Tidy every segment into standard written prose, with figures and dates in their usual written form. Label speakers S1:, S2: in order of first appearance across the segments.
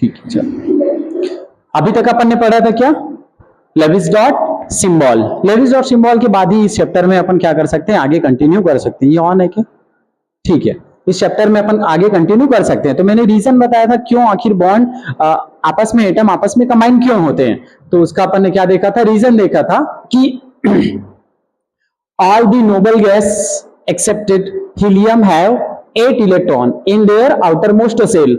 S1: ठीक है, चलो अभी तक अपन ने पढ़ा था क्या, Lewis dot symbol. Lewis dot symbol के बाद ही इस चैप्टर में अपन क्या कर सकते हैं, आगे कंटिन्यू कर सकते हैं। ये ऑन है क्या, ठीक है, इस चैप्टर में अपन आगे कंटिन्यू कर सकते हैं। तो मैंने रीजन बताया था क्यों आखिर बॉन्ड आपस में, एटम आपस में कंबाइन क्यों होते हैं, तो उसका अपन ने क्या देखा था, रीजन देखा था कि all the noble gas excepted helium have 8 electron in their outermost shell.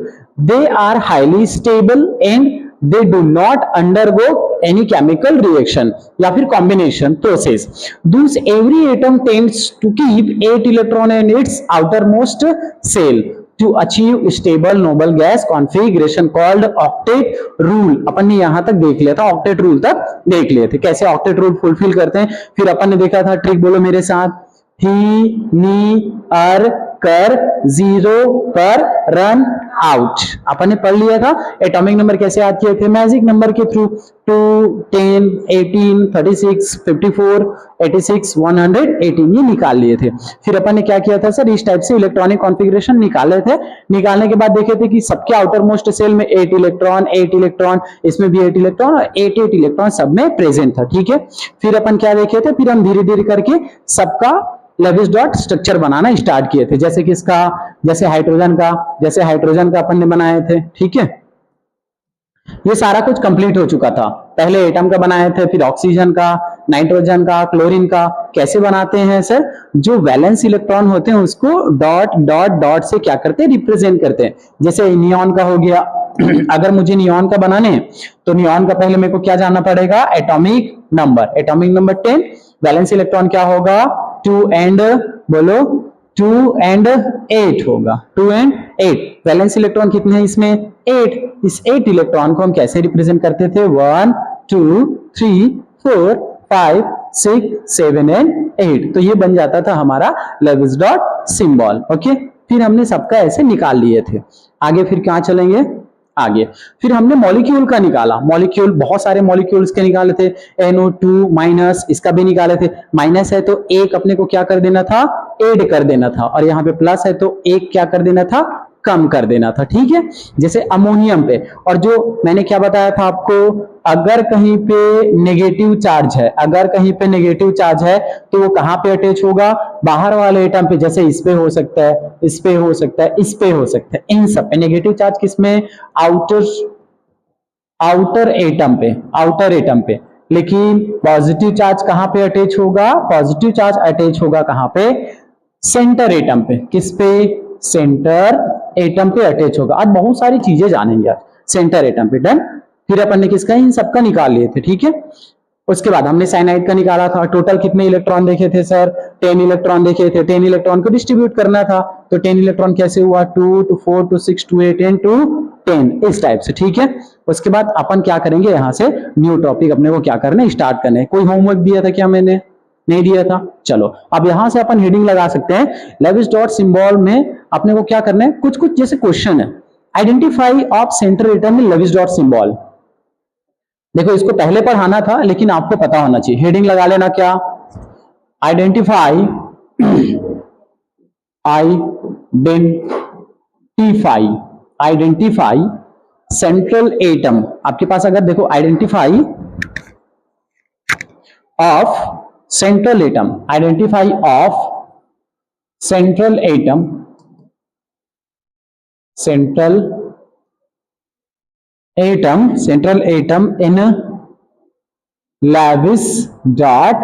S1: They are highly stable and they do not undergo any chemical reaction या फिर combination process. Thus every atom tends to keep 8 electron in its outermost shell to achieve stable noble gas configuration called octet rule. अपन ने यहां तक देख लिया था, octet rule तक देख लिए थे, कैसे ऑक्टेट रूल फुलफिल करते हैं। फिर अपन ने देखा था, ट्रिक बोलो मेरे साथ, ही नी अर कर जीरो पर रन आउट, अपन ने पढ़ लिया था। एटॉमिक नंबर कैसे याद किए थे, मैजिक नंबर के थ्रू, 2 10 18 36 54 86 118 ये निकाल लिए थे। फिर अपन ने क्या किया था सर, इस टाइप से इलेक्ट्रॉनिक कॉन्फ़िगरेशन निकाले थे। निकालने के बाद देखे थे कि सबके आउटर मोस्ट सेल में 8 इलेक्ट्रॉन, इसमें भी 8 इलेक्ट्रॉन और 8 इलेक्ट्रॉन सब में प्रेजेंट था, ठीक है। फिर अपन क्या देखे थे, फिर हम धीरे धीरे करके सबका लेविस डॉट स्ट्रक्चर बनाना स्टार्ट किए थे, जैसे किसका, जैसे हाइड्रोजन का अपन ने बनाए थे, ठीक है। ये सारा कुछ कंप्लीट हो चुका था। पहले एटम का बनाए थे, फिर ऑक्सीजन का, नाइट्रोजन का, क्लोरीन का। कैसे बनाते हैं सर, जो वैलेंस इलेक्ट्रॉन होते हैं उसको डॉट डॉट डॉट से क्या करते हैं, रिप्रेजेंट करते हैं। जैसे नियॉन का हो गया, अगर मुझे नियॉन का बनाने हैं तो नियॉन का पहले मेरे को क्या जानना पड़ेगा, एटॉमिक नंबर 10। वैलेंस इलेक्ट्रॉन क्या होगा, 2 एंड बोलो 2 एंड 8 होगा, 2 एंड 8। वैलेंस इलेक्ट्रॉन कितने हैं इसमें, 8। इस 8 इलेक्ट्रॉन को हम कैसे रिप्रेजेंट करते थे, 1 2 3 4 5 6 7 एंड 8। तो ये बन जाता था हमारा लेविस डॉट सिंबल, ओके। फिर हमने सबका ऐसे निकाल लिए थे। आगे फिर क्या चलेंगे, आगे फिर हमने मॉलिक्यूल का निकाला। मॉलिक्यूल, बहुत सारे मॉलिक्यूल्स के निकाले थे, NO2 माइनस, इसका भी निकाले थे। माइनस है तो एक अपने को क्या कर देना था, ऐड कर देना था, और यहाँ पे प्लस है तो एक क्या कर देना था, कम कर देना था, ठीक है। जैसे अमोनियम पे, और जो मैंने क्या बताया था आपको, अगर कहीं पे नेगेटिव चार्ज है, तो वो कहां पे अटैच होगा, बाहर वाले एटम पे। जैसे इस पे हो सकता है, इस पे हो सकता है, इस पे हो सकता है, इन सब पे नेगेटिव चार्ज किसमें, आउटर एटम पे। लेकिन पॉजिटिव चार्ज कहां पे अटैच होगा, पॉजिटिव चार्ज अटैच होगा कहां पे, सेंटर एटम पे। किस पे, सेंटर एटम पे अटैच होगा। आज बहुत सारी चीजें जानेंगे आज, सेंटर एटम पे, डन। फिर अपन ने किसका, इन सबका निकाल लिए थे, ठीक है। उसके बाद हमने साइनाइड का निकाला था। टोटल कितने इलेक्ट्रॉन देखे थे सर, 10 इलेक्ट्रॉन देखे थे। 10 इलेक्ट्रॉन को डिस्ट्रीब्यूट करना था, तो 10 इलेक्ट्रॉन कैसे हुआ, 2 to 4 to 6 to 8 and to 10, इस टाइप से, ठीक है। उसके बाद अपन क्या करेंगे, यहां से न्यू टॉपिक अपने को क्या करना, स्टार्ट करने। कोई होमवर्क दिया था क्या, मैंने नहीं दिया था। चलो अब यहां से अपन हेडिंग लगा सकते हैं। लेविस डॉट सिंबल में अपने को क्या करना है, कुछ कुछ जैसे क्वेश्चन है, identify of centre atom in Lewis dot symbol. देखो इसको पहले पढ़ाना था, लेकिन आपको पता होना चाहिए। हेडिंग लगा लेना क्या, आइडेंटिफाई सेंट्रल एटम। आपके पास अगर देखो identify of central atom, identify of central atom in Lewis dot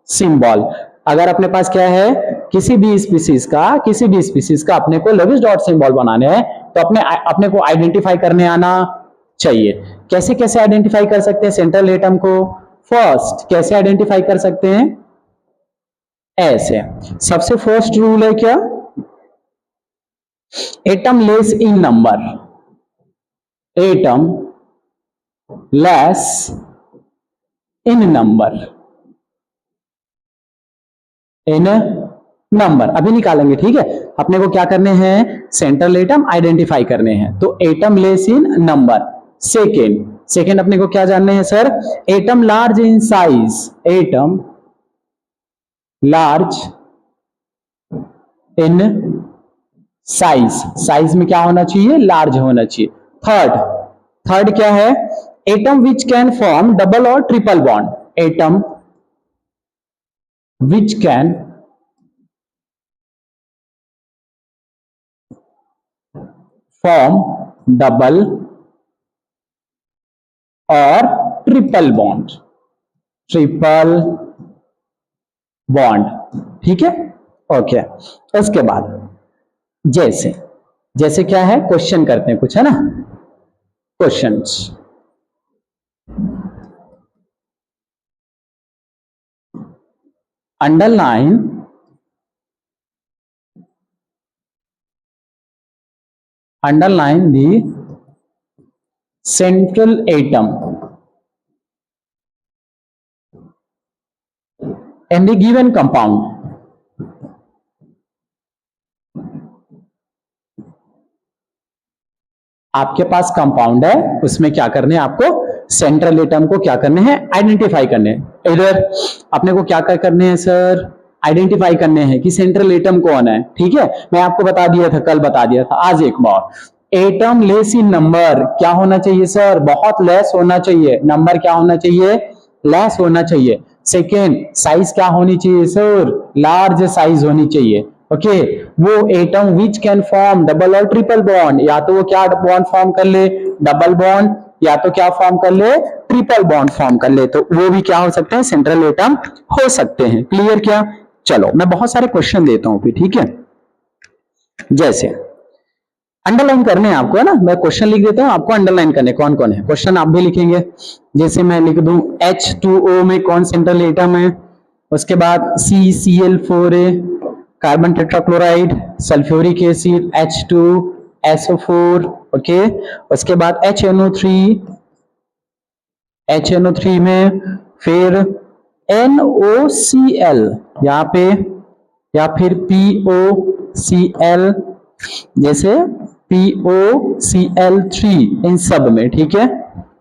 S1: symbol. अगर अपने पास क्या है, किसी भी स्पीसीज का अपने को लेविस डॉट सिंबल बनाने हैं, तो अपने को आइडेंटिफाई करने आना चाहिए। कैसे कैसे आइडेंटिफाई कर सकते हैं सेंट्रल एटम को, फर्स्ट कैसे आइडेंटिफाई कर सकते हैं, ऐसे। सबसे फर्स्ट रूल है क्या, atom less in number, atom less in number अभी निकालेंगे, ठीक है। अपने को क्या करने हैं, सेंट्रल एटम आइडेंटिफाई करने हैं, तो atom less in number. Second अपने को क्या जानने हैं sir, atom large in size, atom large in size में क्या होना चाहिए, लार्ज होना चाहिए। थर्ड थर्ड क्या है, atom which can form double और triple bond, atom which can form double और ट्रिपल बॉन्ड, ट्रिपल बॉन्ड, ठीक है, ओके। उसके बाद जैसे जैसे क्या है, क्वेश्चन करते हैं कुछ, है ना, questions. Underline the central atom and the given compound, आपके पास कंपाउंड है, उसमें क्या करने हैं आपको, सेंट्रल एटम को क्या करने हैं, आइडेंटिफाई करने हैं। इधर अपने को क्या करने हैं सर, आइडेंटिफाई करने हैं कि सेंट्रल एटम कौन है, ठीक है। मैं आपको बता दिया था, कल बता दिया था, आज एक बार, एटम लेस इन नंबर क्या होना चाहिए सर, बहुत लेस होना चाहिए, नंबर क्या होना चाहिए, लेस होना चाहिए। सेकेंड, साइज क्या होनी चाहिए सर, लार्ज साइज होनी चाहिए, ओके। वो atom which can form double और ट्रिपल बॉन्ड, या तो वो क्या बॉन्ड फॉर्म कर ले, डबल बॉन्ड, या तो क्या फॉर्म कर ले, ट्रिपल बॉन्ड फॉर्म कर ले, तो वो भी क्या हो सकते हैं, सेंट्रल एटम हो सकते हैं। क्लियर क्या, चलो मैं बहुत सारे क्वेश्चन देता हूं फिर, ठीक है। जैसे अंडरलाइन करने हैं आपको, है ना, मैं क्वेश्चन लिख देता हूं, आपको अंडरलाइन करने कौन कौन है, क्वेश्चन आप भी लिखेंगे। जैसे मैं लिख दूं H2O में कौन सेंट्रल एटम है, उसके बाद CCl4a carbon tetrachloride, sulphuric acid H2SO4, okay. उसके बाद HNO3 में फिर NOCl यहाँ पे, या फिर POCl, जैसे POCl3, इन सब में, ठीक है।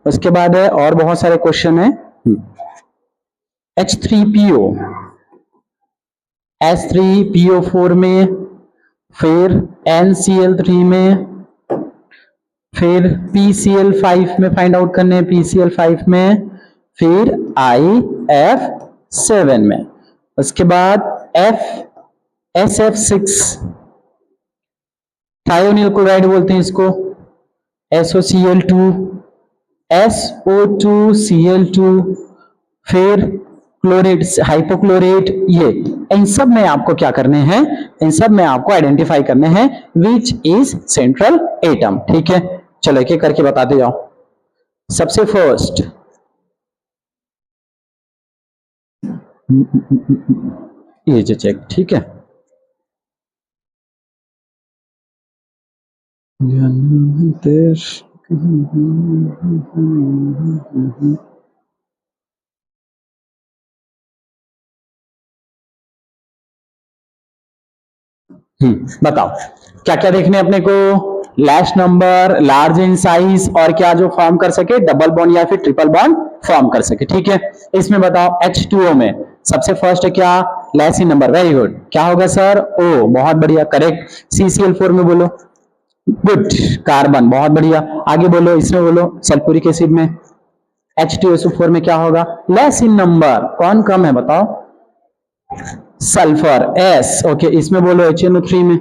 S1: उसके बाद है और बहुत सारे क्वेश्चन है, H3PO, H3PO4 में, फिर NCl3 में, फिर PCl5 में फाइंड आउट करने, PCl5 में, फिर IF7 में, उसके बाद SF6 थायोनिल क्लोराइड बोलते हैं इसको, SOCl2, SO2Cl2, फिर क्लोरेट, हाइपोक्लोरेट, ये इन सब में आपको क्या करने हैं, इन सब में आपको आइडेंटिफाई करने हैं विच इज सेंट्रल एटम, ठीक है। चलो एक एक करके बताते जाओ। सबसे फर्स्ट ये जो चेक, ठीक है, बताओ क्या क्या देखने अपने को, less number, large in size, और क्या जो फॉर्म कर सके डबल बॉन्ड या फिर ट्रिपल बॉन्ड फॉर्म कर सके, ठीक है। इसमें बताओ H2O में सबसे फर्स्ट है क्या, less in number, very good, क्या होगा सर, O, बहुत बढ़िया, करेक्ट। CCl4 में बोलो, गुड, कार्बन, बहुत बढ़िया। आगे बोलो, इसमें बोलो, सल्फ्यूरिक एसिड में, H2SO4 में क्या होगा, लेस इन नंबर, कौन कम है बताओ, सल्फर, S, ओके। इसमें बोलो HNO3 में,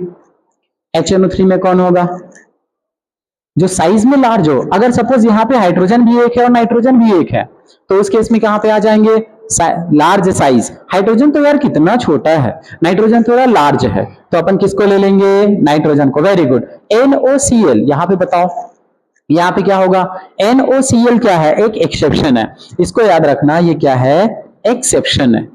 S1: HNO3 में कौन होगा, जो साइज में लार्ज हो। अगर सपोज यहाँ पे हाइड्रोजन भी एक है और नाइट्रोजन भी एक है, तो उस केस में कहां पे आ जाएंगे, लार्ज साइज। हाइड्रोजन तो यार कितना छोटा है, नाइट्रोजन थोड़ा लार्ज है, तो अपन किसको ले लेंगे, नाइट्रोजन को, वेरी गुड। NOCl यहाँ पे बताओ, यहाँ पे क्या होगा, NOCl क्या है, एक एक्सेप्शन है, इसको याद रखना, ये क्या है, एक्सेप्शन है,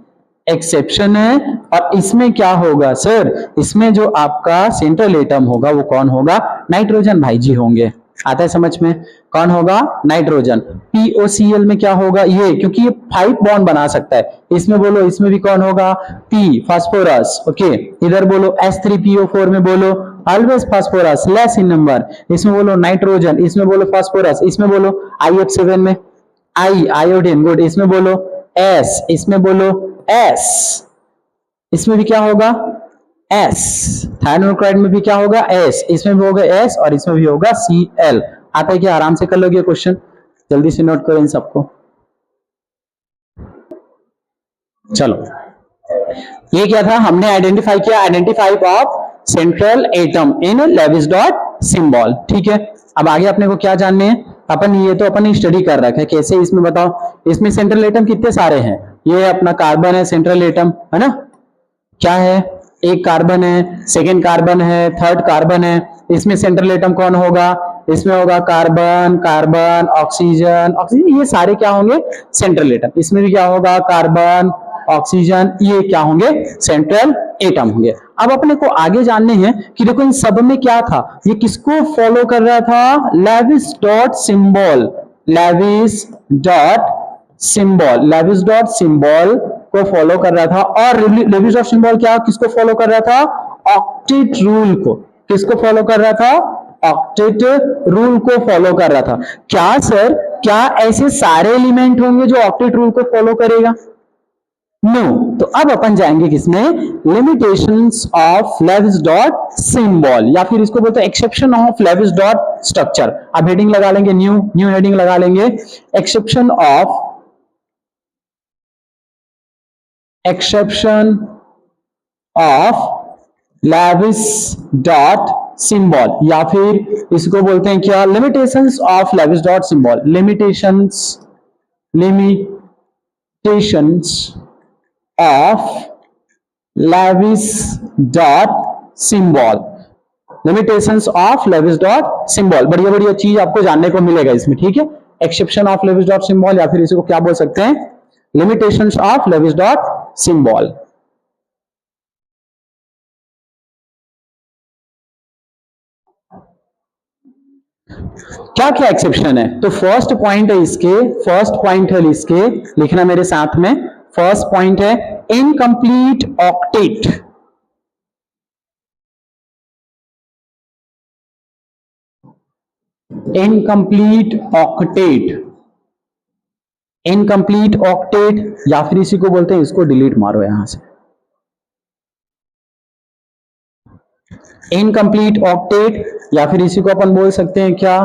S1: एक्सेप्शन है। और इसमें क्या होगा सर, इसमें जो आपका सेंट्रल एटम होगा वो कौन होगा, नाइट्रोजन भाई जी होंगे, आता है समझ में, कौन होगा, नाइट्रोजन। POCl में क्या होगा, ये क्योंकि ये 5 बॉन्ड बना सकता है, इसमें बोलो, इसमें भी कौन होगा, P, फास्फोरस, ओके। इधर बोलो H3PO4 में बोलो, always phosphorus, less in number, इसमें बोलो नाइट्रोजन, इसमें बोलो फास्फोरस, इसमें बोलो IF7 में आयोडीन, गुड, इसमें बोलो S, इसमें बोलो S, इसमें भी क्या होगा S, थायरोक्लोराइड में भी क्या होगा S, इसमें भी होगा S, और इसमें भी होगा Cl, आता है क्या? आराम से कर लोगे क्वेश्चन, जल्दी से नोट करो इन सबको। चलो, ये क्या था? हमने आइडेंटिफाई किया, identify of central atom in Lewis dot symbol. ठीक है, अब आगे अपने को क्या जानने हैं? अपन ये तो अपन स्टडी कर रखा है कैसे, इसमें बताओ। इसमें सेंट्रल एटम कितने सारे हैं? ये अपना कार्बन है सेंट्रल एटम, है ना? क्या है? एक कार्बन है, सेकेंड कार्बन है, थर्ड कार्बन है। इसमें सेंट्रल एटम कौन होगा? इसमें होगा कार्बन, कार्बन, ऑक्सीजन, ऑक्सीजन, ये सारे क्या होंगे? Central atom. इसमें भी क्या होगा? कार्बन, ऑक्सीजन, ये क्या होंगे? सेंट्रल एटम होंगे। अब अपने को आगे जानने हैं कि देखो इन सब में क्या था, ये किसको फॉलो कर रहा था? Lewis dot symbol, Lewis dot symbol, Lewis dot symbol को फॉलो कर रहा था। और लेविस डॉट सिंबल क्या किसको फॉलो कर रहा था? ऑक्टेट रूल को। किसको फॉलो कर रहा था? ऑक्टेट रूल को फॉलो कर रहा था। क्या सर, क्या ऐसे सारे एलिमेंट होंगे जो ऑक्टेट रूल को फॉलो करेगा? नो। तो अब अपन जाएंगे किसमें? Limitations of Lewis dot symbol, या फिर इसको बोलते हैं exception of Lewis dot structure. अब हेडिंग लगा लेंगे, न्यू हेडिंग लगा लेंगे, exception of Lewis dot symbol, या फिर इसको बोलते हैं क्या? Limitations of Lewis dot symbol, limitations of Lewis dot symbol, limitations of Lewis dot symbol. बढ़िया बढ़िया चीज आपको जानने को मिलेगा इसमें। ठीक है, exception of Lewis dot symbol, या फिर इसको क्या बोल सकते हैं? Limitations of Lewis dot symbol. क्या क्या एक्सेप्शन है? तो फर्स्ट पॉइंट है इसके, लिखना मेरे साथ में। फर्स्ट पॉइंट है इनकम्प्लीट ऑक्टेट। इनकम्प्लीट ऑक्टेट, या फिर इसी को बोलते हैं, इसको डिलीट मारो यहां से, इनकम्प्लीट ऑक्टेट, या फिर इसी को अपन बोल सकते हैं क्या?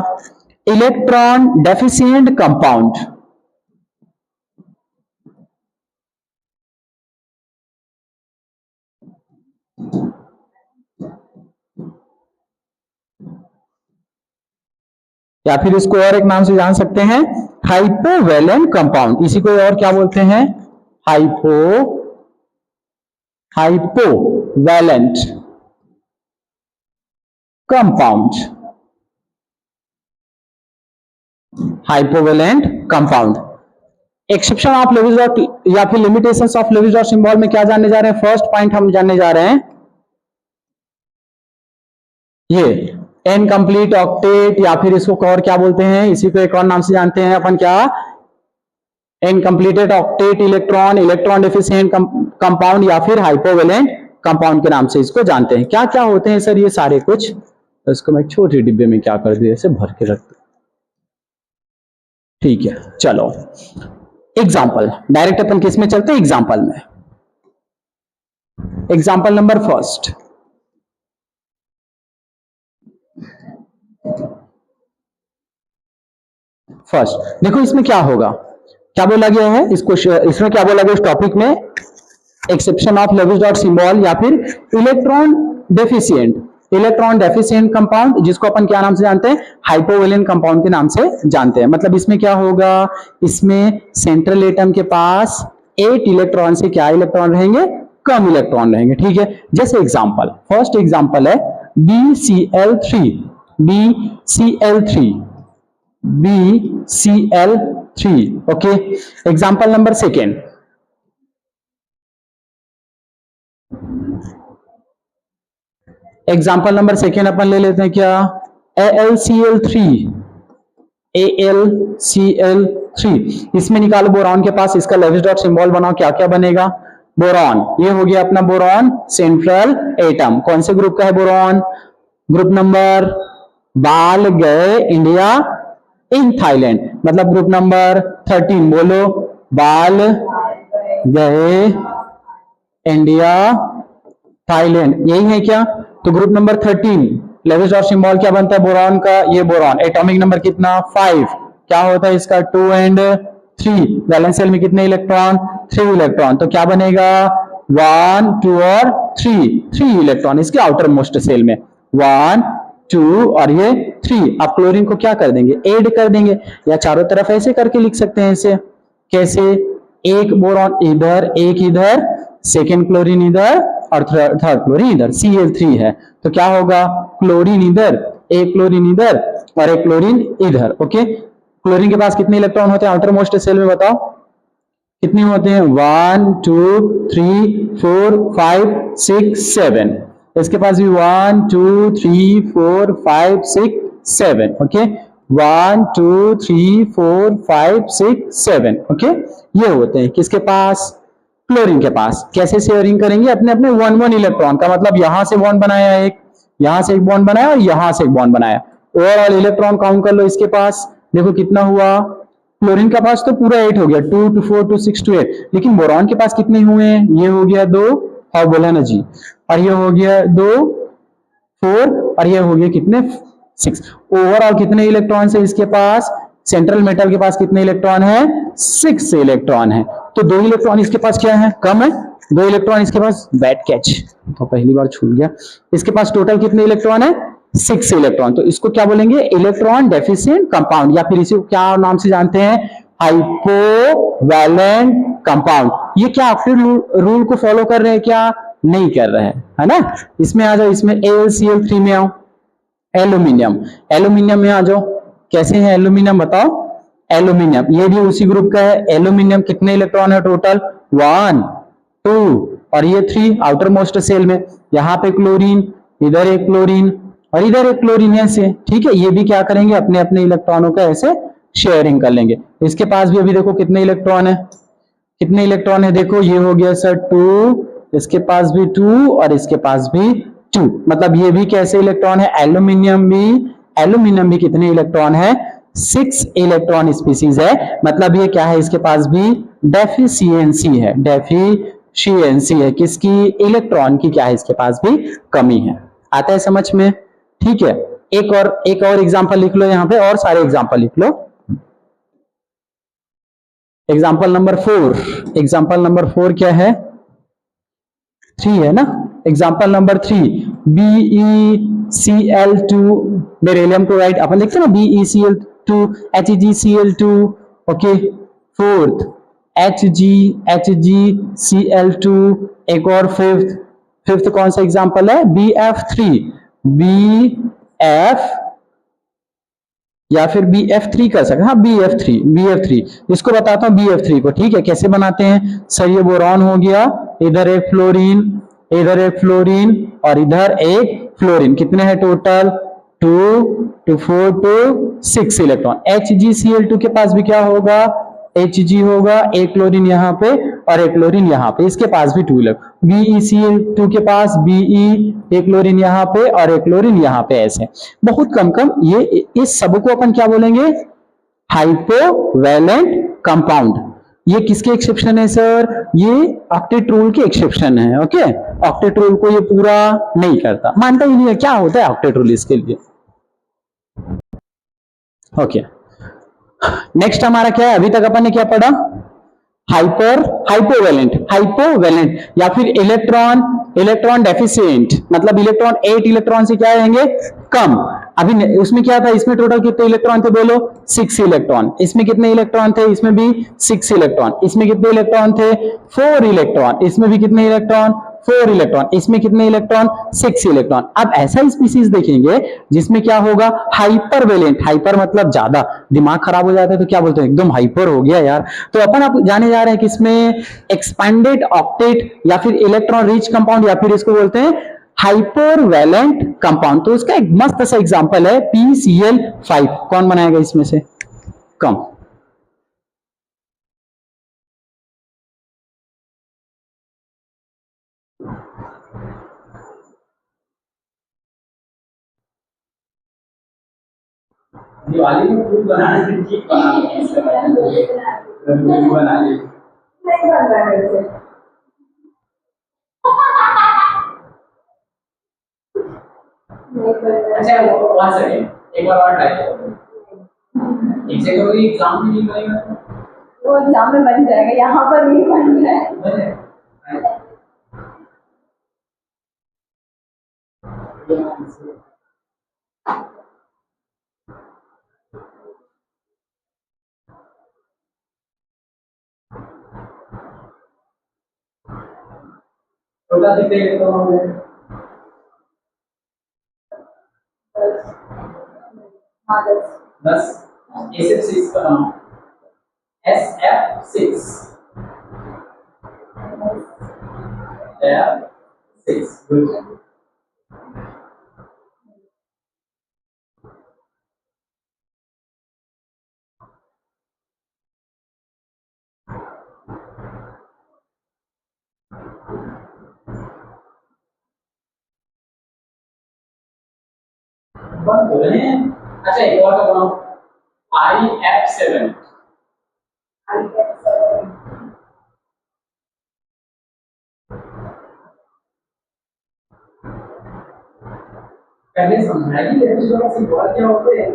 S1: Electron deficient compound. या फिर इसको और एक नाम से जान सकते हैं, हाइपोवैलेंट कंपाउंड। इसी को और क्या बोलते हैं? Hypovalent compound, hypovalent compound. Exception of Lewis dot या फिर limitations of Lewis dot symbol में क्या जानने जा रहे हैं? फर्स्ट पॉइंट हम जानने जा रहे हैं ये इनकम्प्लीट ऑक्टेट, या फिर इसको और क्या बोलते हैं? इसी को एक और नाम से जानते हैं अपन, क्या? Incompleted octet electron deficient compound, या फिर हाइपोवैलेंट कंपाउंड के नाम से इसको जानते हैं। क्या क्या होते हैं सर ये सारे कुछ? तो इसको मैं छोटे डिब्बे में क्या कर दिया, ऐसे भर के रख दू। ठीक है, चलो एग्जाम्पल, डायरेक्ट अपन किस में चलते हैं? एग्जाम्पल में। एग्जाम्पल नंबर फर्स्ट, देखो इसमें क्या होगा, क्या बोला गया है इसको, इसमें क्या बोला गया इस टॉपिक में? Exception of Lewis dot symbol, या फिर इलेक्ट्रॉन डेफिशिएंट कंपाउंड, जिसको अपन क्या नाम से जानते हैं? हाइपोवैलेंट कंपाउंड के नाम से जानते हैं। मतलब इसमें क्या होगा? इसमें सेंट्रल एटम के पास 8 इलेक्ट्रॉन से क्या इलेक्ट्रॉन रहेंगे? कम इलेक्ट्रॉन रहेंगे। ठीक है, जैसे एग्जांपल, फर्स्ट एग्जांपल है BCl3, okay. Example number second, अपन ले लेते हैं क्या? AlCl3, इसमें निकालो बोरॉन के पास, इसका लेविस डॉट सिंबल बनाओ, क्या क्या बनेगा? बोरॉन, ये हो गया अपना बोरॉन सेंट्रल एटम। कौन से ग्रुप का है बोरॉन? ग्रुप नंबर, बाल गए इंडिया इन थाईलैंड, मतलब ग्रुप नंबर 13, बोलो, बाल गए इंडिया थाईलैंड, यही है क्या? तो group number 13, Lewis dot symbol क्या बनता है बोरॉन का, ये बोरॉन एटॉमिक नंबर कितना 5, क्या होता है इसका 2 एंड 3, वैलेंस शेल में कितने इलेक्ट्रॉन 3 इलेक्ट्रॉन, तो क्या बनेगा 1 2 और 3 इलेक्ट्रॉन इसके आउटर मोस्ट सेल में, 1 2 और ये 3। आप क्लोरीन को क्या कर देंगे ऐड कर देंगे, या चारों तरफ ऐसे करके लिख सकते हैं इसे, कैसे, एक बोरॉन इधर एक इधर, सेकेंड क्लोरीन इधर और थर्ड क्लोरीन इधर, Cl3 है तो क्या होगा क्लोरीन इधर, एक क्लोरीन इधर और एक क्लोरीन इधर। ओके, क्लोरीन के पास कितने इलेक्ट्रॉन होते हैं आउटर मोस्ट सेल में बताओ, कितने होते हैं 1 2 3 4 5 6 7, इसके पास भी 1 2 3 4 5 6 7। ओके 1 2 3 4 5 6 7। ओके, ये होते हैं किसके पास क्लोरीन के पास। कैसे शेयरिंग करेंगे, अपने अपने 1 इलेक्ट्रॉन का, मतलब यहां से बॉन्ड बनाया एक, यहां से एक बॉन्ड बनाया और यहां से एक बॉन्ड बनाया, ओवरऑल इलेक्ट्रॉन काउंट कर लो इसके पास, देखो कितना हुआ, क्लोरीन का पास तो पूरा 8 हो गया, 2 2 4 2 6 2 8, लेकिन बोरॉन के पास कितने हुए हैं, ये हो गया 2, और बोला ना जी, और ये हो गया 2 4 और ये हो गया कितने 6। ओवरऑल कितने इलेक्ट्रॉन है इसके पास, सेंट्रल मेटल के पास कितने इलेक्ट्रॉन है 6 इलेक्ट्रॉन है, तो 2 इलेक्ट्रॉन इसके पास क्या है कम है, 2 इलेक्ट्रॉन इसके पास, बैड कैच, तो पहली बार छूट गया, इसके पास टोटल कितने इलेक्ट्रॉन है 6 इलेक्ट्रॉन, तो इसको क्या बोलेंगे इलेक्ट्रॉन डेफिशिएंट कंपाउंड, या फिर इसे क्या नाम से जानते हैं हाइपोवैलेंट कंपाउंड। ये क्या ऑक्टेट रूल को फॉलो कर रहे हैं क्या, नहीं कर रहे हैं, है ना। इसमें आ जाओ, इसमें AlCl3 में आओ, एल्यूमिनियम, एल्यूमिनियम में आ जाओ, कैसे है एल्यूमिनियम बताओ, एल्यूमिनियम ये भी उसी ग्रुप का है, एल्यूमिनियम कितने इलेक्ट्रॉन है टोटल 1 2 और ये 3 आउटर मोस्ट सेल में, यहाँ पे क्लोरीन, इधर एक क्लोरीन और इधर एक क्लोरीन, ऐसे ठीक है, ये भी क्या करेंगे अपने अपने इलेक्ट्रॉनों का ऐसे शेयरिंग कर लेंगे। इसके पास भी अभी देखो कितने इलेक्ट्रॉन है, कितने इलेक्ट्रॉन है, देखो ये हो गया सर 2, इसके पास भी 2 और इसके पास भी 2, मतलब ये भी कैसे इलेक्ट्रॉन है, एल्यूमिनियम भी कितने इलेक्ट्रॉन है 6 इलेक्ट्रॉन स्पीसीज है, मतलब ये क्या है इसके पास भी डेफिशिएंसी है, डेफिशिएंसी है किसकी, इलेक्ट्रॉन की क्या है इसके पास भी कमी है। आता है समझ में, ठीक है। एक और एग्जांपल लिख लो यहाँ पे, और सारे एग्जांपल लिख लो। एग्जांपल नंबर 4, एग्जांपल नंबर 4 क्या है 3 है ना, example number 3 BeCl2 beryllium chloride, अपन लिखते हैं ना BeCl2 HgCl2। Okay, fourth HgCl2, एक और फिफ्थ कौन सा एग्जांपल है BF3, BF या फिर BF3 कर सकते हैं, हाँ BF3 इसको बताता हूँ BF3 को, ठीक है कैसे बनाते हैं सर, ये बोरॉन हो गया, इधर एक फ्लोरीन, इधर एक फ्लोरीन और इधर एक फ्लोरीन, कितने हैं टोटल 2 2 4 2 6 इलेक्ट्रॉन। HgCl2 के पास भी क्या होगा Hg होगा, एक क्लोरीन यहाँ पे और एक क्लोरीन यहाँ पे, इसके पास भी 2 इलेक्ट्रॉन। BeCl2 के पास Be, एक क्लोरीन यहाँ पे और एक क्लोरीन यहाँ पे, ऐसे बहुत कम कम, ये इस सब को अपन क्या बोलेंगे हाइपोवैलेंट कंपाउंड। ये किसके एक्सेप्शन है सर, ये ऑक्टेट रूल के एक्सेप्शन है। ओके, ऑक्टेट रूल को ये पूरा नहीं करता, मानता ही नहीं है, क्या होता है ऑक्टेट रूल इसके लिए। ओके, नेक्स्ट हमारा क्या है, अभी तक अपन ने क्या पढ़ा, हाइपोवैलेंट या फिर इलेक्ट्रॉन डेफिशिएंट, मतलब इलेक्ट्रॉन 8 इलेक्ट्रॉन से क्या रहेंगे कम। अभी उसमें क्या था, इसमें टोटल कितने इलेक्ट्रॉन थे बोलो 6 इलेक्ट्रॉन, इसमें कितने इलेक्ट्रॉन थे, इसमें भी 6 इलेक्ट्रॉन, इसमें कितने इलेक्ट्रॉन थे 4 इलेक्ट्रॉन, इसमें भी कितने इलेक्ट्रॉन 4 इलेक्ट्रॉन, इसमें कितने इलेक्ट्रॉन 6 इलेक्ट्रॉन। अब ऐसा स्पीसीज देखेंगे जिसमें क्या होगा हाइपरवेलेंट, हाइपर मतलब ज्यादा, दिमाग खराब हो जाता है तो क्या बोलते हैं एकदम हाइपर हो गया यार, तो अपन आप जाने जा रहे हैं किसमें एक्सपेंडेड ऑक्टेट या फिर इलेक्ट्रॉन रिच कंपाउंड, या फिर इसको बोलते हैं हाइपरवेलेंट कंपाउंड। तो इसका एक मस्त सा एग्जांपल है PCl5, कौन बनाएगा इसमें से कम, दिवाली में फूल बनाने की चीज बना ली, नहीं बन रहा है मेरे से।
S2: अच्छा वन सेकेंड, एक बार और ट्राई करो। एक सेकंड, कोई एग्जाम भी नहीं करेगा,
S3: वो एग्जाम में बन जाएगा, यहाँ पर नहीं बन रहा है।
S2: छोटा सी देख तो हमें
S3: हाँ 10
S2: SF6 का नाम SF6 F6 गुड। बंद हो रहे हैं। अच्छा एक और का बनाओ, IF7 पहले समझाइए लेविस सिंबल क्या होते हैं।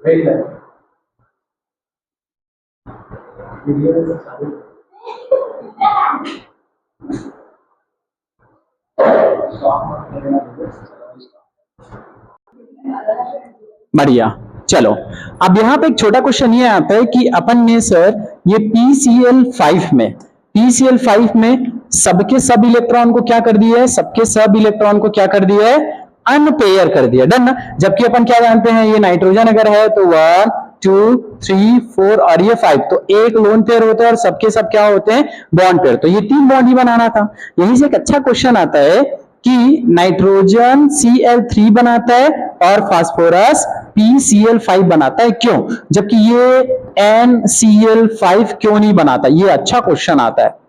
S2: वेरी नाइस वीडियो में सब चालू
S1: बढ़िया। चलो अब यहाँ पे एक छोटा क्वेश्चन ये आता है कि अपन ने सर ये PCl5 में सबके सब इलेक्ट्रॉन को क्या कर दिया है, सबके सब इलेक्ट्रॉन को क्या कर दिया है, अनपेयर कर दिया। डन ना। जबकि अपन क्या जानते हैं, ये नाइट्रोजन अगर है तो 1 2 3 4 और ये 5, तो एक लोन पेयर होता है और सबके सब क्या होते हैं, बॉन्ड पेयर। तो ये 3 बॉन्ड ही बनाना था। यहीं से एक अच्छा क्वेश्चन आता है कि नाइट्रोजन Cl3 बनाता है और फास्फोरस PCl5 बनाता है, क्यों? जबकि ये NCl5 क्यों नहीं बनाता? ये अच्छा क्वेश्चन आता है।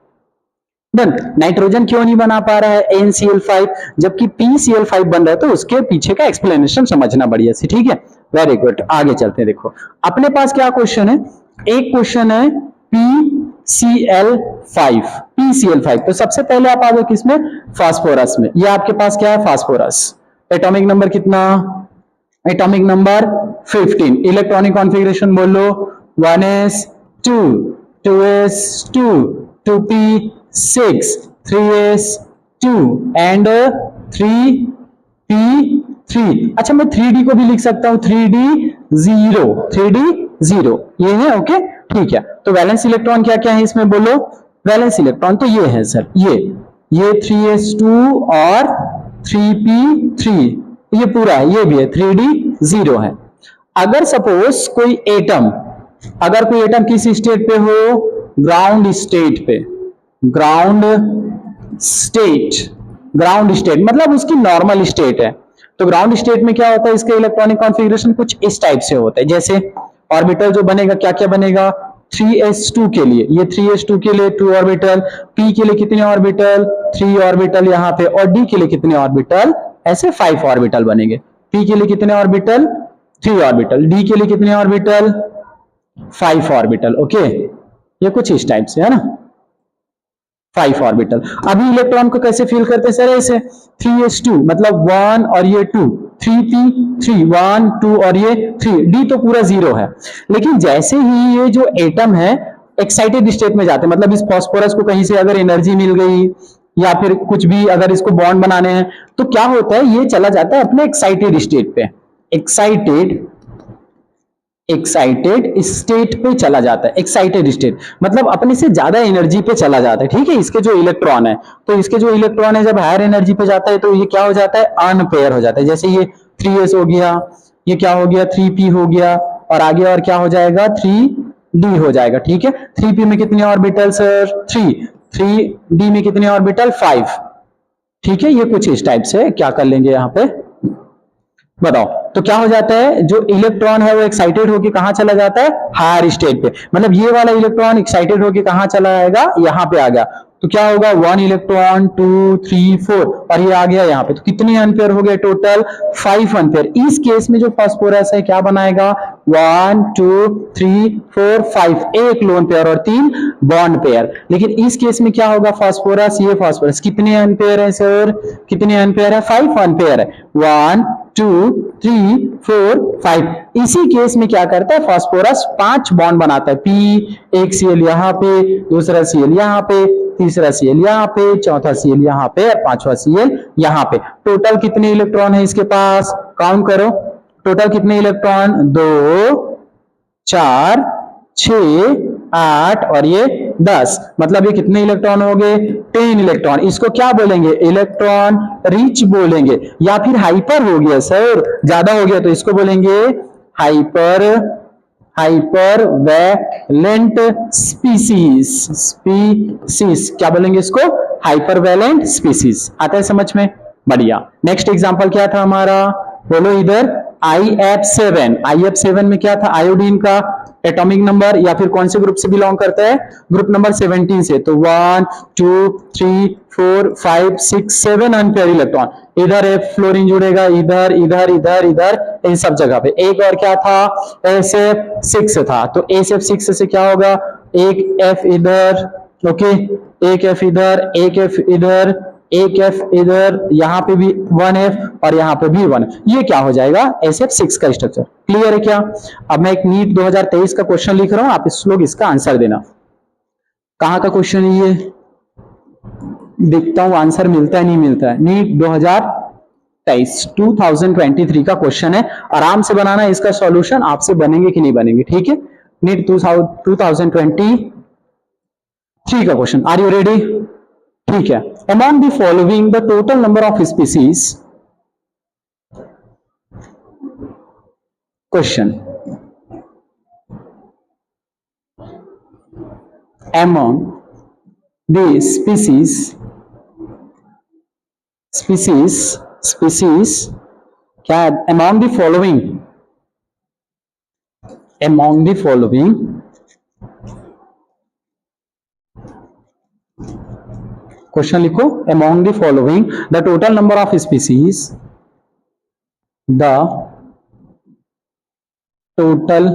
S1: डन। नाइट्रोजन क्यों नहीं बना पा रहा है NCl5 जबकि PCl5 बन रहा है? तो उसके पीछे का एक्सप्लेनेशन समझना बढ़िया से, ठीक है। Very good. आगे चलते हैं। देखो अपने पास क्या क्वेश्चन है, एक क्वेश्चन है PCl5। तो सबसे पहले आप आ जाओ किसमें, फास्फोरस में। ये आपके पास क्या है, फास्फोरस। एटॉमिक नंबर कितना, एटॉमिक नंबर 15। इलेक्ट्रॉनिक कॉन्फ़िगरेशन बोलो 1s2 2s2 2p6 3s2 and 3p3। अच्छा मैं 3d को भी लिख सकता हूं, 3d0 ये है। ओके ठीक है। तो वैलेंस इलेक्ट्रॉन क्या क्या है इसमें बोलो, वैलेंस इलेक्ट्रॉन तो ये है सर, ये 3s2 और 3p3, ये पूरा है, ये भी है 3d0 है। अगर सपोज कोई एटम, अगर कोई एटम किस स्टेट पे हो, ग्राउंड स्टेट पे, ग्राउंड स्टेट मतलब उसकी नॉर्मल स्टेट है। तो ग्राउंड स्टेट में क्या होता है, इसका इलेक्ट्रॉनिक कॉन्फ़िगरेशन कुछ इस टाइप से होता है। जैसे ऑर्बिटल जो बनेगा क्या क्या बनेगा, 3s2 के लिए, ये 3s2 के लिए 2 ऑर्बिटल, p के लिए कितने ऑर्बिटल, 3 ऑर्बिटल यहाँ पे, और d के लिए कितने ऑर्बिटल, ऐसे 5 ऑर्बिटल बनेंगे। p के लिए कितने ऑर्बिटल, 3 ऑर्बिटल, d के लिए कितने ऑर्बिटल, 5 ऑर्बिटल। ओके ये कुछ इस टाइप से है ना, 5 ऑर्बिटल। अभी इलेक्ट्रॉन को कैसे फील करते हैं सर, ऐसे 3s2 मतलब 1 और ये 2, 3p3 1 2 और ये 3, d तो पूरा 0 है। लेकिन जैसे ही ये जो एटम है एक्साइटेड स्टेट में जाते हैं, मतलब इस फास्फोरस को कहीं से अगर एनर्जी मिल गई या फिर कुछ भी अगर इसको बॉन्ड बनाने हैं, तो क्या होता है, ये चला जाता है अपने एक्साइटेड स्टेट पे, एक्साइटेड स्टेट पे चला जाता है। एक्साइटेड स्टेट मतलब अपने से ज्यादा एनर्जी पे चला जाता है, ठीक है। इसके जो इलेक्ट्रॉन है, तो इसके जो इलेक्ट्रॉन है जब हायर एनर्जी पे जाता है तो ये क्या हो जाता है, अनपेयर हो जाता है। जैसे ये 3s हो गया, ये क्या हो गया 3p हो गया, और आगे और क्या हो जाएगा 3d हो जाएगा, ठीक है। 3p में कितने ऑर्बिटल सर, 3d में कितने ऑर्बिटल 5, ठीक है। ये कुछ इस टाइप से क्या कर लेंगे यहाँ पे, बताओ। तो क्या हो जाता है, जो इलेक्ट्रॉन है वो एक्साइटेड होकर कहां चला जाता है, हायर स्टेट पे। मतलब ये वाला इलेक्ट्रॉन एक्साइटेड होकर कहां चला आएगा, यहां पे आ गया। तो क्या होगा 1 इलेक्ट्रॉन 2 3 4 और ये आ गया यहाँ पे, तो कितने एम्पेयर हो गए टोटल 5 एम्पेयर। इस केस में जो फास्फोरस है क्या बनाएगा 1 2 3 4 5 एक लोन पेयर और 3 बॉन्ड पेयर। लेकिन इस केस में क्या होगा फास्फोरस, ये फास्फोरस कितने एम्पेयर है सर, कितने एम्पेयर है 5 एम्पेयर है 1 2 3 4 5। इसी केस में क्या करता है फास्फोरस 5 बॉन्ड बनाता है, पी एक सीएल यहाँ पे, दूसरा सीएल यहाँ पे, तीसरा सीएल यहाँ पे, चौथा सीएल यहाँ पे और पांचवा सीएल यहाँ पे। टोटल कितने इलेक्ट्रॉन है इसके पास, काउंट करो टोटल कितने इलेक्ट्रॉन 2 4 6 8 और ये 10, मतलब ये कितने इलेक्ट्रॉन हो गए 10 इलेक्ट्रॉन। इसको क्या बोलेंगे इलेक्ट्रॉन रिच बोलेंगे, या फिर हाइपर हो गया सर, ज्यादा हो गया तो इसको बोलेंगे हाइपर वैलेंट स्पीसीज क्या बोलेंगे इसको हाइपर वैलेंट स्पीसीज। आता है समझ में, बढ़िया। नेक्स्ट एग्जांपल क्या था हमारा, बोलो इधर IF7 में क्या था आयोडीन का एटॉमिक नंबर, या फिर कौन से ग्रुप से बिलोंग करता है ग्रुप नंबर 17 से, तो 1 2 3 4 5 6 7 एम्पेयर इलेक्ट्रॉन। इधर F फ्लोरीन जुड़ेगा, इधर इधर इधर इधर इन सब जगह पे। एक और क्या था SF6 था, तो SF6 से क्या होगा एक F इधर, ओके एक F इधर, एक F इधर, एक F इधर, यहाँ पे भी 1F और यहाँ पे भी 1, ये क्या हो जाएगा SF6 का स्ट्रक्चर। क्लियर है क्या। अब मैं एक नीट 2023 का क्वेश्चन लिख रहा हूं, आप इस लोग इसका आंसर देना। कहाँ का क्वेश्चन है ये, देखता हूं आंसर मिलता है नहीं मिलता है। नीट 2023 का क्वेश्चन है, आराम से बनाना इसका सॉल्यूशन, आपसे बनेंगे कि नहीं बनेंगे, ठीक है। नीट 2023 का क्वेश्चन, आर यू रेडी, ठीक है। Among the following the total number of species, question, among the species क्या है, among the following क्वेश्चन लिखो, among the following the total number of species, the total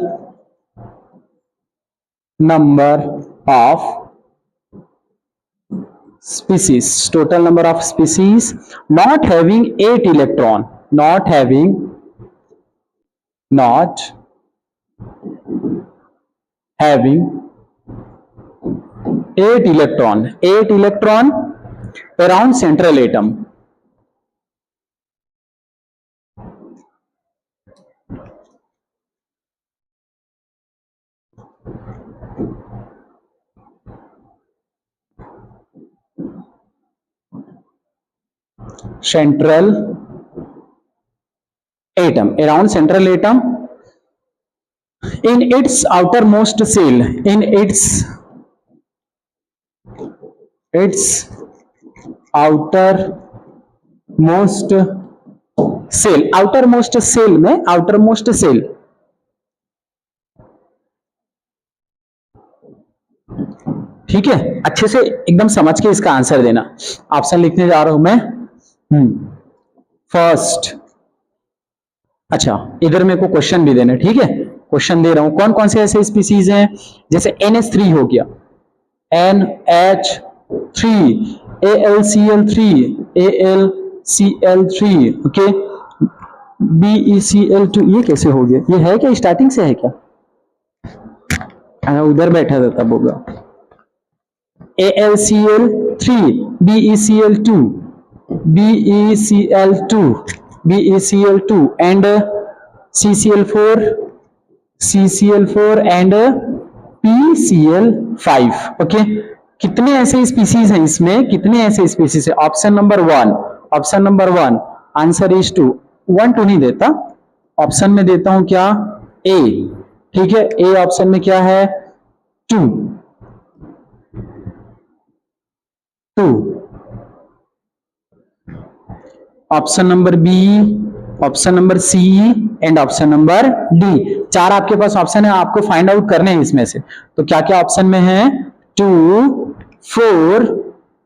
S1: number of species not having 8 electron, not having 8 electron around central atom, around central atom in its outermost shell, in its outermost shell में outermost shell, ठीक है। अच्छे से एकदम समझ के इसका answer देना। ऑप्शन लिखने जा रहा हूं मैं, फर्स्ट, अच्छा इधर मेरे को क्वेश्चन भी देना, ठीक है। क्वेश्चन दे रहा हूं, कौन कौन से ऐसे स्पीसीज हैं, जैसे NH3 हो गया, NH3, AlCl3, ओके, BeCl2, ये कैसे हो गया, ये है क्या स्टार्टिंग से है क्या, उधर बैठा था तब होगा, AlCl3, BeCl2 and CCl4 and PCl5, okay. कितने ऐसे स्पीसीज हैं इसमें, कितने ऐसे स्पीसीज है, ऑप्शन नंबर 1 आंसर इज 2, 1 2 नहीं देता, ऑप्शन में देता हूं क्या A, ठीक है। A ऑप्शन में क्या है 2, option number B, option number C and option number D, 4 आपके पास ऑप्शन है, आपको फाइंड आउट करने हैं इसमें से। तो क्या क्या ऑप्शन में है 2 4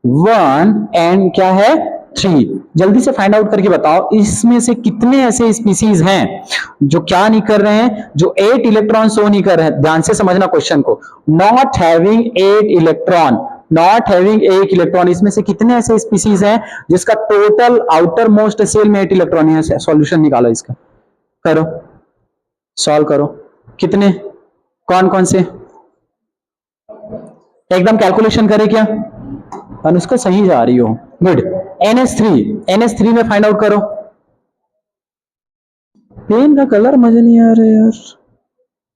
S1: 1 एंड क्या है 3। जल्दी से फाइंड आउट करके बताओ इसमें से कितने ऐसे स्पीसीज हैं जो क्या नहीं कर रहे हैं, जो 8 इलेक्ट्रॉन शो नहीं कर रहे हैं। ध्यान से समझना क्वेश्चन को, not having 8 electron, not having 8 electron, इसमें से कितने ऐसे स्पीसीज हैं जिसका टोटल आउटर मोस्ट सेल में 8 इलेक्ट्रॉन है। सॉल्यूशन निकालो इसका, करो सॉल्व करो, कितने कौन कौन से, एकदम कैलकुलेशन करे क्या, अनुष्का सही जा रही हो, गुड। NH3 में फाइंड आउट करो। पेन का कलर मुझे नहीं आ रहा यार,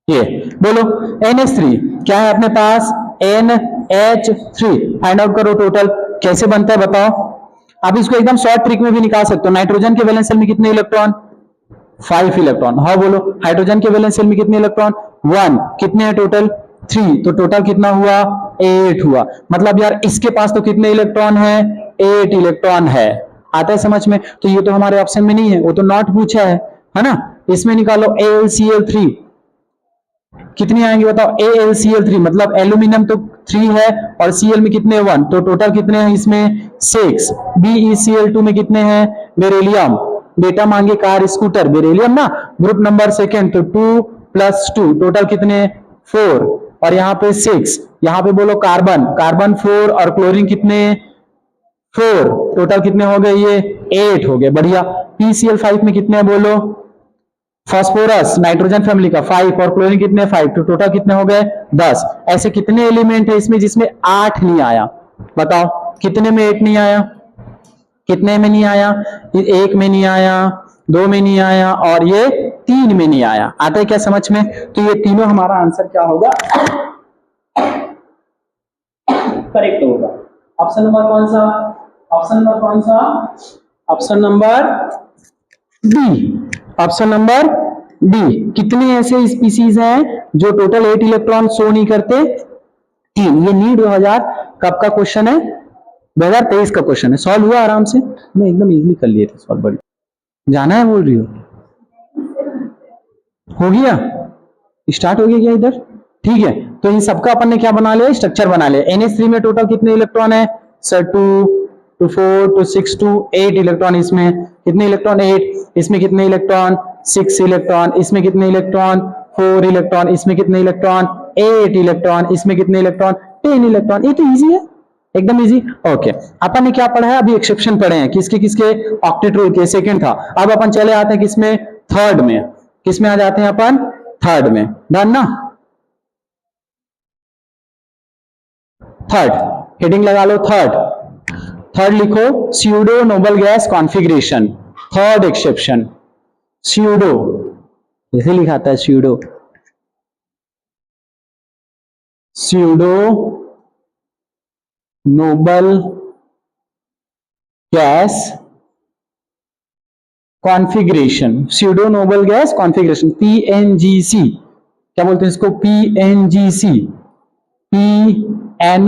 S1: ये बोलो NH3 क्या है अपने पास, NH3 फाइंड आउट करो टोटल कैसे बनता है बताओ। आप इसको एकदम शॉर्ट ट्रिक में भी निकाल सकते हो। नाइट्रोजन के वैलेंस शेल में कितने इलेक्ट्रॉन, 5 इलेक्ट्रॉन। हाँ बोलो, हाइड्रोजन के वैलेंस शेल में कितने इलेक्ट्रॉन, 1, कितने हैं टोटल 3, तो टोटल कितना हुआ 8 हुआ। मतलब यार इसके पास तो कितने इलेक्ट्रॉन है, 8 इलेक्ट्रॉन है। आता है समझ में। तो ये तो हमारे ऑप्शन में नहीं है, वो तो नॉट पूछा है ना। इसमें निकालो AlCl3 कितनी आएंगे बताओ, AlCl3 मतलब एल्यूमिनियम तो 3 है और Cl में कितने 1, तो टोटल कितने हैं इसमें 6। BeCl2 में कितने हैं, बेरिलियम, बेटा मांगे कार स्कूटर बेरिलियम ना, ग्रुप नंबर सेकेंड, तो 2 + 2 टोटल कितने 4, और यहाँ पे 6, यहाँ पे बोलो कार्बन 4 और क्लोरीन कितने 4, टोटल कितने हो गए ये 8 हो गए, बढ़िया। PCl5 में कितने हैं बोलो, फास्फोरस नाइट्रोजन फैमिली का 5 और क्लोरीन कितने 5, तो टोटल कितने हो गए 10। ऐसे कितने एलिमेंट है इसमें जिसमें 8 नहीं आया, बताओ कितने में 8 नहीं आया, कितने में नहीं आया, 1 में नहीं आया, 2 में नहीं आया और ये 3 में नहीं आया। आता है क्या समझ में। तो ये तीनों हमारा आंसर क्या होगा, करेक्ट होगा। ऑप्शन नंबर कौन सा, ऑप्शन नंबर कौन सा, option number D, option number D. कितने ऐसे स्पीसीज हैं जो टोटल 8 इलेक्ट्रॉन शो नहीं करते, 3। ये नीट 2000 कब का क्वेश्चन है, 2023 का क्वेश्चन है। सॉल्व हुआ आराम से, मैं एकदम इजीली कर लिए थे सॉल्व। बड़ी जाना है बोल रही हो गया, स्टार्ट हो गया क्या इधर, ठीक है। तो इन सबका अपन ने क्या बना लिया, स्ट्रक्चर बना लिया। NH3 में टोटल कितने इलेक्ट्रॉन है sir, 2 to 4 to 6 to 8 electron. इसमें कितने इलेक्ट्रॉन 8, इसमें कितने इलेक्ट्रॉन 6 इलेक्ट्रॉन, इसमें कितने इलेक्ट्रॉन 4 इलेक्ट्रॉन, इसमें कितने इलेक्ट्रॉन 8 इलेक्ट्रॉन, इसमें कितने इलेक्ट्रॉन 10 इलेक्ट्रॉन। ये तो इजी है, एकदम इजी। ओके, अपन ने क्या पढ़ा है अभी, एक्सेप्शन पढ़े हैं किसके किसके, ऑक्टेट रूल के, सेकंड था। अब अपन चले आते हैं किसमें, थर्ड में। किसमें आ जाते हैं अपन, थर्ड में, डन ना। थर्ड हेडिंग लगा लो, थर्ड लिखो, pseudo noble gas configuration, third exception. Pseudo ऐसे लिखाता है, pseudo noble gas configuration, pseudo noble gas configuration, PNGC। क्या बोलते हैं इसको, PNGC, PNGC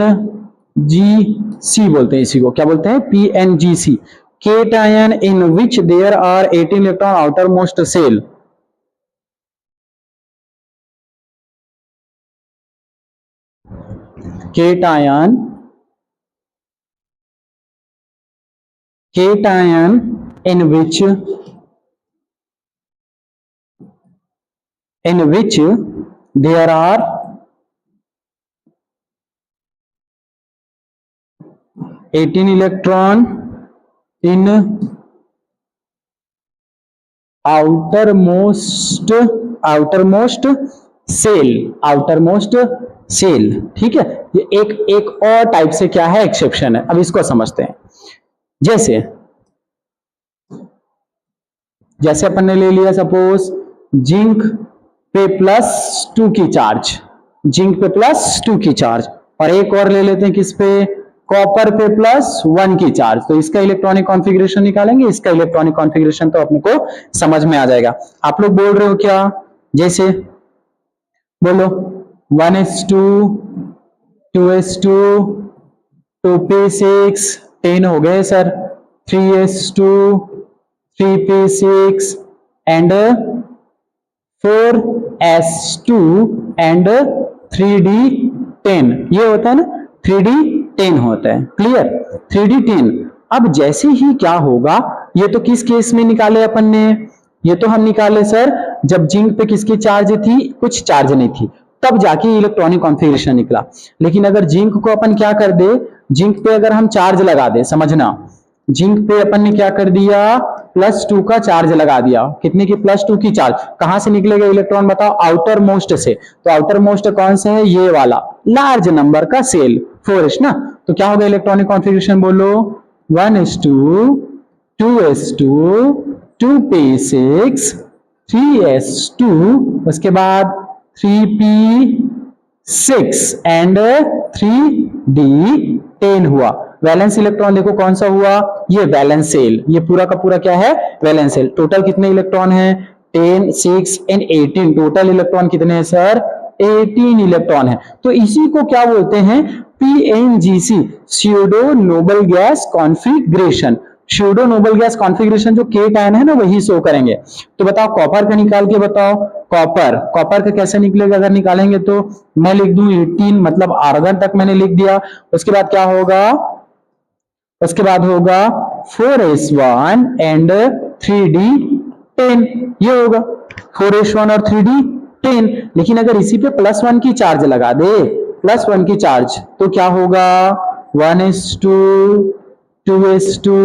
S1: बोलते हैं इसी को, क्या बोलते हैं PNGC। Cation in which there are 18 electron outermost shell. Cation in which there are 18 electron in outermost shell, ठीक है। ये एक और टाइप से क्या है, एक्सेप्शन है। अब इसको समझते हैं। जैसे अपन ने ले लिया सपोज जिंक पे +2 की चार्ज, जिंक पे +2 की चार्ज, और एक और ले लेते हैं किस पे, कॉपर पे +1 की चार्ज। तो इसका इलेक्ट्रॉनिक कॉन्फ़िगरेशन निकालेंगे, इसका इलेक्ट्रॉनिक कॉन्फ़िगरेशन तो अपने को समझ में आ जाएगा। आप लोग बोल रहे हो क्या, जैसे बोलो 1s2 2s2 2p6 10 हो गए sir, 3s2 3p6 and 4s2 and 3d10, ये होता है ना 3d 10 होता है। क्लियर? 3D 10। अब जैसे ही क्या होगा, ये तो किस केस में निकाले अपन ने, ये तो हम निकाले सर जब जिंक पे किसकी चार्ज थी, कुछ चार्ज नहीं थी, तब जाके इलेक्ट्रॉनिक कॉन्फ़िगरेशन निकला। लेकिन अगर जिंक को अपन क्या कर दे, जिंक पे अगर हम चार्ज लगा दे, समझना, जिंक पे अपन ने क्या कर दिया, +2 का चार्ज लगा दिया। कितने की? +2 की चार्ज। कहां से निकलेगा इलेक्ट्रॉन बताओ? आउटर मोस्ट से। तो आउटर मोस्ट कौन सा है? ये वाला लार्ज नंबर का सेल 4s ना। तो क्या होगा इलेक्ट्रॉनिक कॉन्फ़िगरेशन बोलो? 1s2 2s2 2p6 3s2, उसके बाद 3p6 एंड 3d10 हुआ। वैलेंस इलेक्ट्रॉन देखो कौन सा हुआ, ये वैलेंस सेल, ये पूरा का पूरा क्या है? Valence shell. टोटल कितने इलेक्ट्रॉन है? 10 6 एंड 18। टोटल इलेक्ट्रॉन कितने हैं सर? 18 इलेक्ट्रॉन है। तो इसी को क्या बोलते हैं? PNGC, pseudo noble gas configuration. Pseudo noble gas configuration जो केट आयन है ना, वही शो करेंगे। तो बताओ कॉपर का निकाल के बताओ। कॉपर का कैसे निकलेगा अगर निकालेंगे तो? मैं लिख दूं 18, मतलब आर्गन तक मैंने लिख दिया। उसके बाद क्या होगा? उसके बाद होगा 4s1 एंड 3d10, ये होगा 4s1 और 3d10। लेकिन अगर इसी पे +1 की चार्ज लगा दे, +1 की चार्ज, तो क्या होगा? 1s2 2s2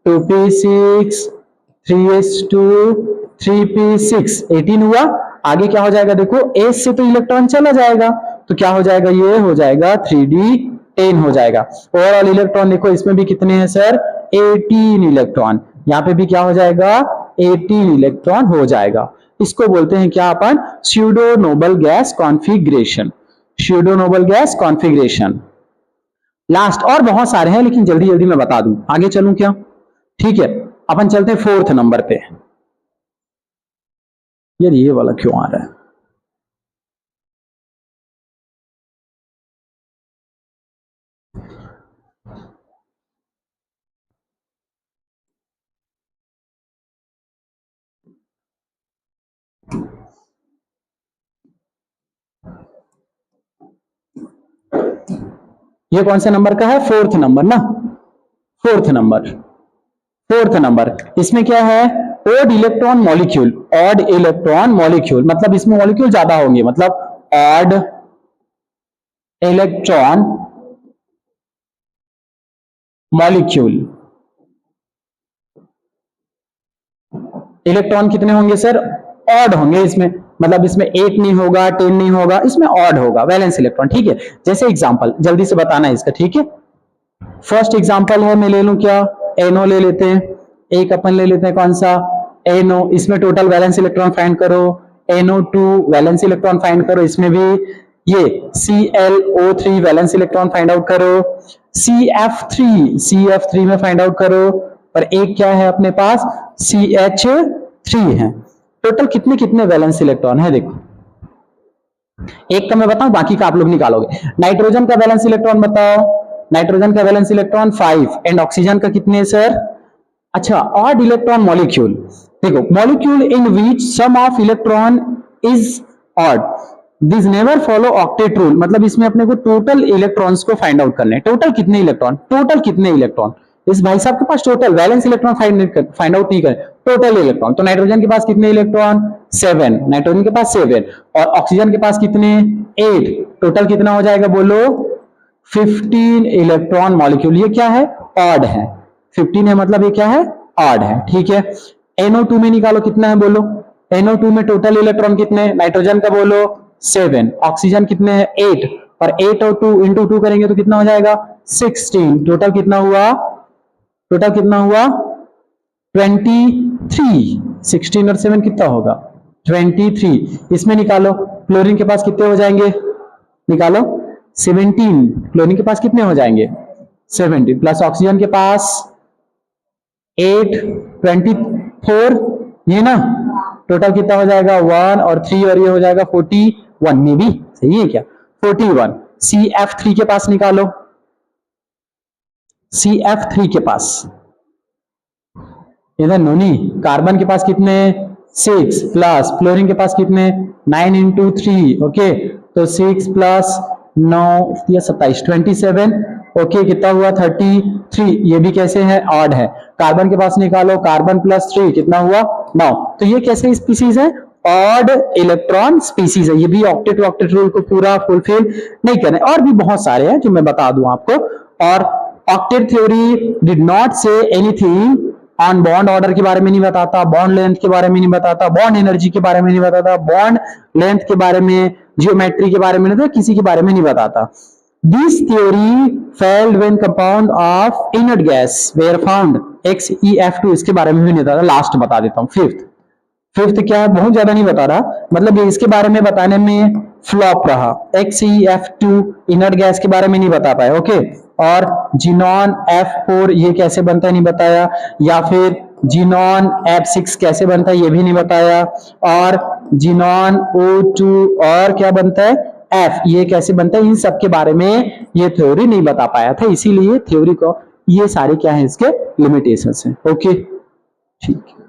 S1: 2p6 3s2 3p6 18 हुआ। आगे क्या हो जाएगा देखो, s से तो इलेक्ट्रॉन चला जाएगा, तो क्या हो जाएगा? ये हो जाएगा 3d10 हो जाएगा। ओवरऑल इलेक्ट्रॉन देखो इसमें भी कितने हैं सर? 18 इलेक्ट्रॉन। यहाँ पे भी क्या हो जाएगा? 18 इलेक्ट्रॉन हो जाएगा। इसको बोलते हैं क्या अपन? Pseudo noble gas configuration. Pseudo noble gas configuration. Last और बहुत सारे हैं, लेकिन जल्दी जल्दी मैं बता दूं। आगे चलूं क्या? ठीक है, अपन चलते हैं 4th नंबर पे। यार ये वाला क्यों आ रहा है? ये कौन से नंबर का है? 4th नंबर ना, 4th नंबर। 4th नंबर, इसमें क्या है? Odd electron molecule. Odd electron molecule मतलब इसमें मॉलिक्यूल ज्यादा होंगे, मतलब ऑड इलेक्ट्रॉन मॉलिक्यूल। इलेक्ट्रॉन कितने होंगे सर? ऑड होंगे इसमें, मतलब इसमें 8 नहीं होगा, 10 नहीं होगा, इसमें ऑड होगा वैलेंस इलेक्ट्रॉन। ठीक है, जैसे एग्जांपल जल्दी से बताना है इसका। ठीक है, फर्स्ट एग्जांपल है, मैं ले लूं क्या? एनो ले लेते हैं। एक अपन ले लेते हैं कौन सा? एनो। इसमें टोटल वैलेंस इलेक्ट्रॉन फाइंड करो। NO2 वैलेंस इलेक्ट्रॉन फाइंड करो। इसमें भी ये ClO3 valence electron find out करो। CF3 में फाइंड आउट करो। और एक क्या है अपने पास? CH3 है। टोटल कितने कितने वैलेंस इलेक्ट्रॉन है देखो, एक का मैं बताऊं, बाकी का आप लोग निकालोगे। नाइट्रोजन का वैलेंस इलेक्ट्रॉन बताओ। नाइट्रोजन का वैलेंस इलेक्ट्रॉन 5 एंड ऑक्सीजन का कितने है सर? अच्छा, ऑड इलेक्ट्रॉन मॉलिक्यूल देखो, molecule in which sum of electron is odd, this never follow octet rule. मतलब इसमें अपने को टोटल इलेक्ट्रॉन्स को फाइंड आउट करने, टोटल कितने इलेक्ट्रॉन, टोटल कितने इलेक्ट्रॉन। इस भाई साहब के पास total valence electron find out नहीं करें, टोटल इलेक्ट्रॉन। तो नाइट्रोजन के पास कितने इलेक्ट्रॉन? 7। नाइट्रोजन के पास 7 और ऑक्सीजन के पास कितने? 8। टोटल कितना हो जाएगा बोलो? 15 इलेक्ट्रॉन मॉलिक्यूल। ये क्या है? ऑड है। 15 है मतलब ये क्या है? ऑड है। ठीक है, NO2 में निकालो कितना है बोलो। NO2 में टोटल इलेक्ट्रॉन कितने? नाइट्रोजन का बोलो 7, ऑक्सीजन कितने हैं? 8, और 8 और 2 इंटू 2 करेंगे तो कितना हो जाएगा? 16। टोटल कितना हुआ? टोटल कितना हुआ? 23। 16 और 7 कितना होगा? 23। इसमें निकालो, क्लोरीन के पास कितने हो जाएंगे? निकालो 17। क्लोरीन के पास कितने हो जाएंगे? 17 प्लस ऑक्सीजन के पास 8 24, ये ना। टोटल कितना हो जाएगा? 1 और 3 और ये हो जाएगा 41 में भी, सही है क्या? 41। CF3 के पास निकालो। CF3 के पास इधर नोनी, कार्बन के पास कितने? 6 प्लस क्लोरीन के पास कितने? 9 इंटू 3। ओके, तो 6 प्लस 9 या 27 27 ओके, कितना हुआ 33, ये भी कैसे है, ऑड है। कार्बन के पास निकालो, कार्बन प्लस 3 कितना हुआ 9। तो ये कैसे स्पीसीज है, ऑड इलेक्ट्रॉन स्पीसीज है। ये भी ऑक्टेट ऑक्टेट रूल को पूरा फुलफिल नहीं कर रहे। और भी बहुत सारे हैं जो मैं बता दूं आपको। और octet theory did not say anything on bond order के बारे में नहीं बताता, बॉन्ड लेंथ के बारे में नहीं बताता, बॉन्ड एनर्जी के बारे में नहीं बताता, बॉन्ड लेंथ के बारे में, जियोमेट्री के बारे में नहीं, किसी के बारे में नहीं बताता। This theory failed when compound of inert gas were found, XeF2, इसके बारे में भी नहीं बताता। लास्ट बता देता हूँ, फिफ्थ क्या है, बहुत ज्यादा नहीं बता रहा, मतलब ये इसके बारे में बताने में फ्लॉप रहा। XeF2 इनर्ट गैस के बारे में नहीं बता पाए, ओके। और जीनॉन F4 ये कैसे बनता है नहीं बताया, या फिर जीनॉन F6 कैसे बनता है ये भी नहीं बताया, और जीनॉन O2 और क्या बनता है F, ये कैसे बनता है, इन सब के बारे में ये थ्योरी नहीं बता पाया था। इसीलिए थ्योरी को ये सारे क्या है इसके लिमिटेशंस हैं, ओके ठीक है।